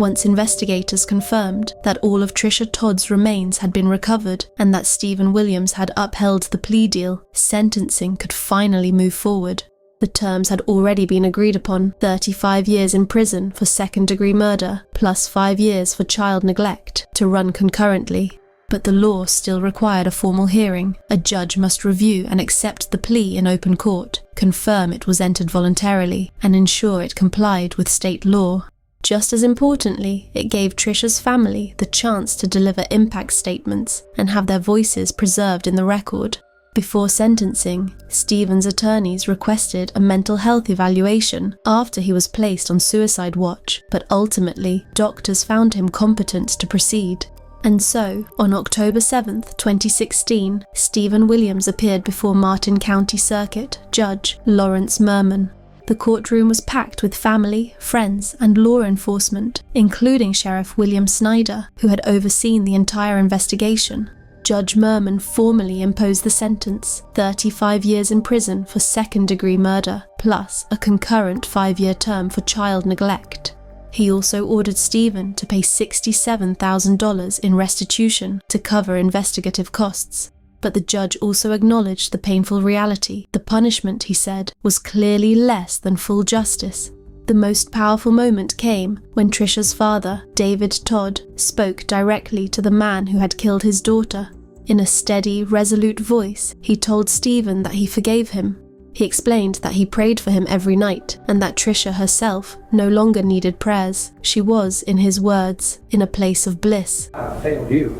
Once investigators confirmed that all of Tricia Todd's remains had been recovered and that Steven Williams had upheld the plea deal, sentencing could finally move forward. The terms had already been agreed upon: 35 years in prison for second-degree murder, plus 5 years for child neglect, to run concurrently. But the law still required a formal hearing. A judge must review and accept the plea in open court, confirm it was entered voluntarily, and ensure it complied with state law. Just as importantly, it gave Tricia's family the chance to deliver impact statements and have their voices preserved in the record. Before sentencing, Steven's attorneys requested a mental health evaluation after he was placed on suicide watch, but ultimately, doctors found him competent to proceed. And so, on October 7, 2016, Steven Williams appeared before Martin County Circuit Judge Lawrence Merman. The courtroom was packed with family, friends, and law enforcement, including Sheriff William Snyder, who had overseen the entire investigation. Judge Merman formally imposed the sentence: 35 years in prison for second-degree murder, plus a concurrent 5-year term for child neglect. He also ordered Steven to pay $67,000 in restitution to cover investigative costs. But the judge also acknowledged the painful reality. The punishment, he said, was clearly less than full justice. The most powerful moment came when Tricia's father, David Todd, spoke directly to the man who had killed his daughter. In a steady, resolute voice, he told Steven that he forgave him. He explained that he prayed for him every night, and that Tricia herself no longer needed prayers. She was, in his words, in a place of bliss. I failed you,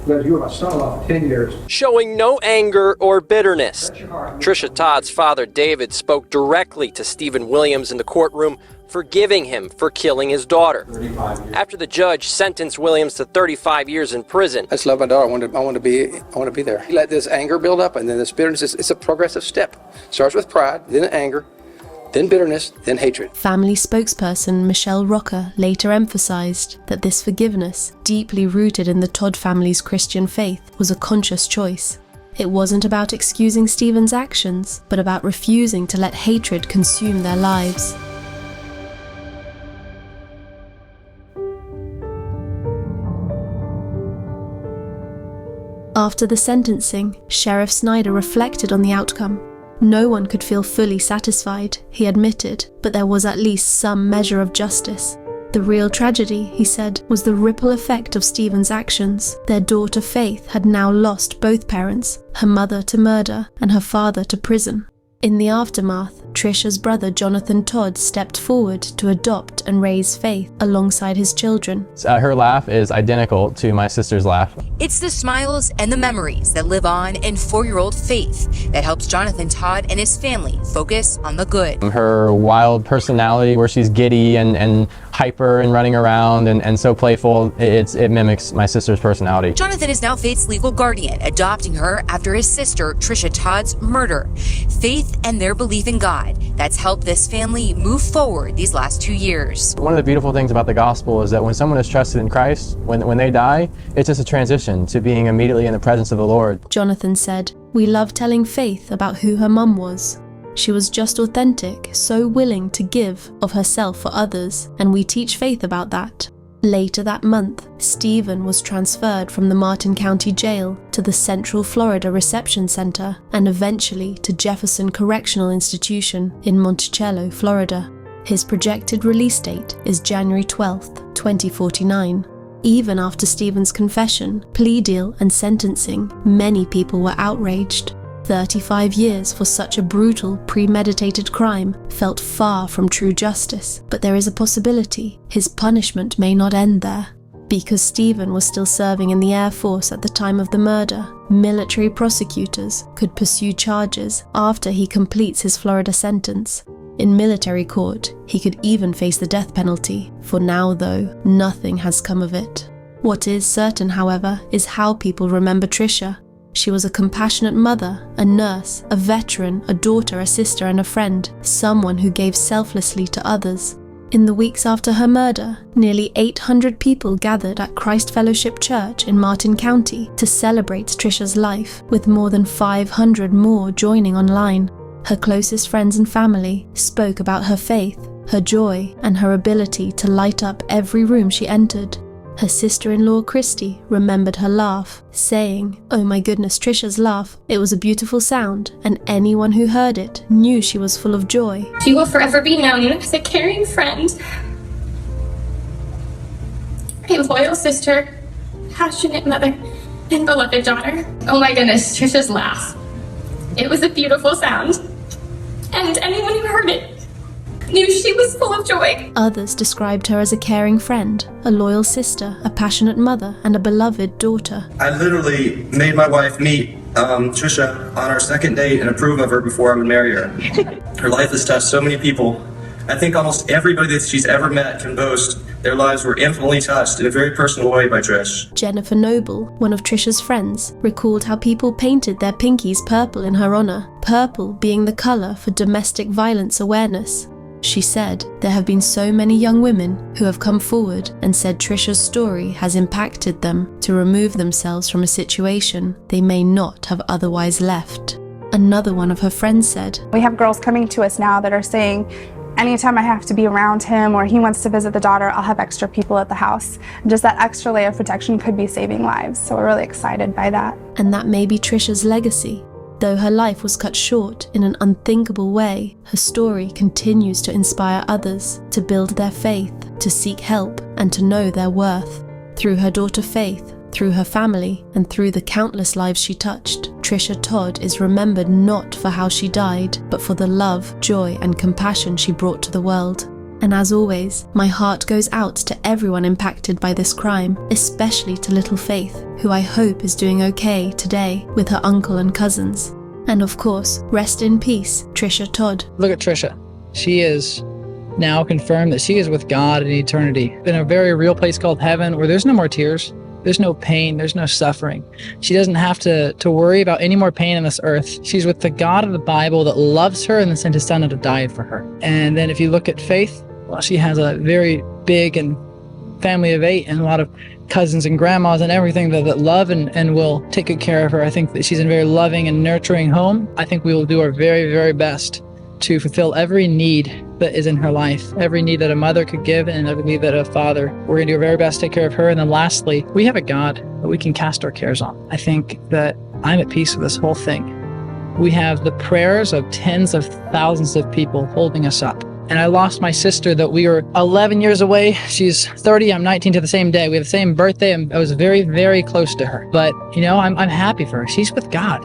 because you were my son-in-law for 10 years. Showing no anger or bitterness, Tricia Todd's father, David, spoke directly to Steven Williams in the courtroom, forgiving him for killing his daughter. After the judge sentenced Williams to 35 years in prison. I just love my daughter. I want to be there. You let this anger build up, and then this bitterness. It's a progressive step. Starts with pride, then anger, then bitterness, then hatred. Family spokesperson Michelle Rocker later emphasized that this forgiveness, deeply rooted in the Todd family's Christian faith, was a conscious choice. It wasn't about excusing Steven's actions, but about refusing to let hatred consume their lives. After the sentencing, Sheriff Snyder reflected on the outcome. No one could feel fully satisfied, he admitted, but there was at least some measure of justice. The real tragedy, he said, was the ripple effect of Steven's actions. Their daughter Faith had now lost both parents, her mother to murder and her father to prison. In the aftermath, Tricia's brother Jonathan Todd stepped forward to adopt and raise Faith alongside his children. Her laugh is identical to my sister's laugh. It's the smiles and the memories that live on in 4-year-old Faith that helps Jonathan Todd and his family focus on the good. Her wild personality, where she's giddy and hyper and running around and so playful, it mimics my sister's personality. Jonathan is now Faith's legal guardian, adopting her after his sister Tricia Todd's murder. Faith and their belief in God, that's helped this family move forward these last 2 years. One of the beautiful things about the gospel is that when someone is trusted in Christ, when they die, it's just a transition to being immediately in the presence of the Lord. Jonathan said, "We love telling Faith about who her mum was. She was just authentic, so willing to give of herself for others, and we teach Faith about that." Later that month, Steven was transferred from the Martin County Jail to the Central Florida Reception Center and eventually to Jefferson Correctional Institution in Monticello, Florida. His projected release date is January 12, 2049. Even after Steven's confession, plea deal, and sentencing, many people were outraged. 35 years for such a brutal, premeditated crime felt far from true justice, but there is a possibility his punishment may not end there. Because Steven was still serving in the Air Force at the time of the murder, military prosecutors could pursue charges after he completes his Florida sentence. In military court, he could even face the death penalty. For now, though, nothing has come of it. What is certain, however, is how people remember Tricia. She was a compassionate mother, a nurse, a veteran, a daughter, a sister, and a friend, someone who gave selflessly to others. In the weeks after her murder, nearly 800 people gathered at Christ Fellowship Church in Martin County to celebrate Tricia's life, with more than 500 more joining online. Her closest friends and family spoke about her faith, her joy, and her ability to light up every room she entered. Her sister-in-law, Christy, remembered her laugh, saying, "Oh my goodness, Tricia's laugh. It was a beautiful sound, and anyone who heard it knew she was full of joy." She will forever be known as a caring friend, a loyal sister, passionate mother, and beloved daughter. Oh my goodness, Tricia's laugh. It was a beautiful sound, and anyone who heard it knew she was full of joy. Others described her as a caring friend, a loyal sister, a passionate mother, and a beloved daughter. I literally made my wife meet Tricia on our second date and approve of her before I would marry her. Her life has touched so many people. I think almost everybody that she's ever met can boast their lives were infinitely touched in a very personal way by Trish. Jennifer Noble, one of Tricia's friends, recalled how people painted their pinkies purple in her honor, purple being the color for domestic violence awareness. She said, "There have been so many young women who have come forward and said Tricia's story has impacted them to remove themselves from a situation they may not have otherwise left." Another one of her friends said, "We have girls coming to us now that are saying, anytime I have to be around him or he wants to visit the daughter, I'll have extra people at the house. And just that extra layer of protection could be saving lives." So we're really excited by that. And that may be Tricia's legacy. Though her life was cut short in an unthinkable way, her story continues to inspire others to build their faith, to seek help, and to know their worth. Through her daughter Faith, through her family, and through the countless lives she touched, Tricia Todd is remembered not for how she died, but for the love, joy, and compassion she brought to the world. And as always, my heart goes out to everyone impacted by this crime, especially to little Faith, who I hope is doing okay today with her uncle and cousins. And of course, rest in peace, Tricia Todd. Look at Tricia. She is now confirmed that she is with God in eternity, in a very real place called heaven, where there's no more tears, there's no pain, there's no suffering. She doesn't have to worry about any more pain on this earth. She's with the God of the Bible that loves her and sent his son to die for her. And then if you look at Faith, well, she has a very big and family of 8 and a lot of cousins and grandmas and everything that love and will take good care of her. I think that she's in a very loving and nurturing home. I think we will do our very, very best to fulfill every need that is in her life, every need that a mother could give and every need that a father. We're going to do our very best to take care of her. And then lastly, we have a God that we can cast our cares on. I think that I'm at peace with this whole thing. We have the prayers of tens of thousands of people holding us up. And I lost my sister that we were 11 years away. She's 30, I'm 19 to the same day. We have the same birthday, and I was very, very close to her. But, you know, I'm happy for her. She's with God.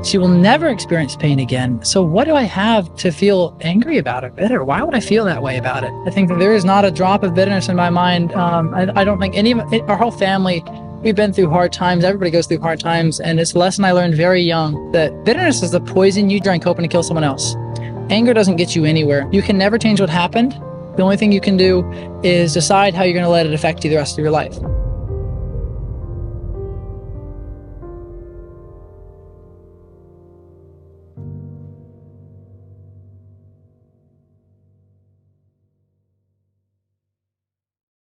She will never experience pain again. So what do I have to feel angry about or bitter? Why would I feel that way about it? I think that there is not a drop of bitterness in my mind. I don't think our whole family, we've been through hard times. Everybody goes through hard times. And it's a lesson I learned very young, that bitterness is the poison you drink hoping to kill someone else. Anger doesn't get you anywhere. You can never change what happened. The only thing you can do is decide how you're going to let it affect you the rest of your life.